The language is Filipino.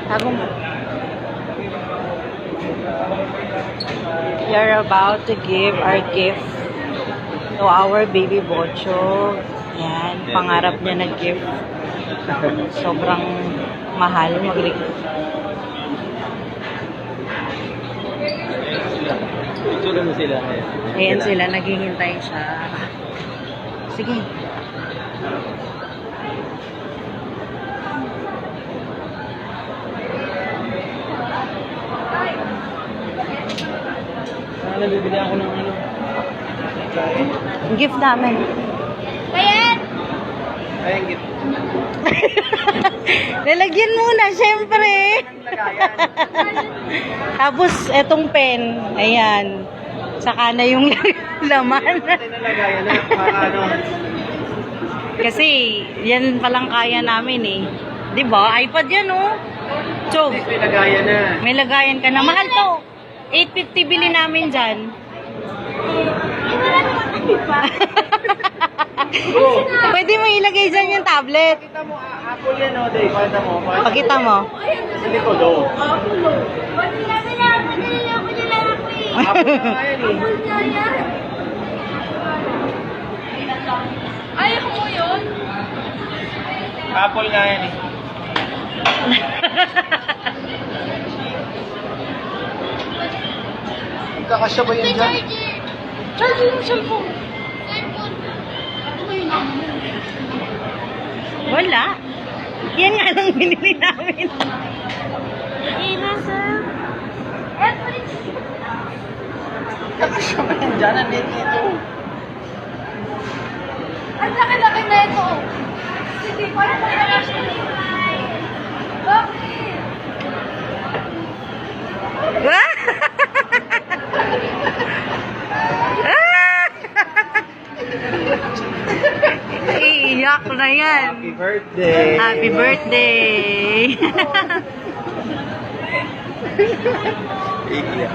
Tago mo. We are about to give our gift to our baby Bocho. Yan, pangarap niya na gift. Sobrang mahal. Itsura mo sila. Ayan sila, naghihintay siya. Sige. Nabibili ako ng ano. Gift namin. Ayan! Ayun, gift. Lalagyan muna, syempre. Tapos, etong pen. Ayan. Saka na yung laman. Nalagayan na. Para ano. Kasi, yan palang kaya namin eh. Diba? iPad yan oh. Chog. May lagayan na. May lagayan ka na. Mahal to. 850 bili namin dyan. Pwede mo ilagay dyan yung tablet. Pakita mo, Apple yan o. Pakita mo. Pakita mo. Sa likod o. Apple Apple na yan eh. Ayaw mo yun? Apple nga yan eh. Kakasya ba yan dyan? Charger yung cellphone. Wala. Yan nga lang binili namin. Kakasya ba yan dyan? Nandito dito. Ang laki-laki na ito. Sige, parang may alas na ito. Bakit? Iiyak na yan. Happy birthday! Happy birthday! Iiyak.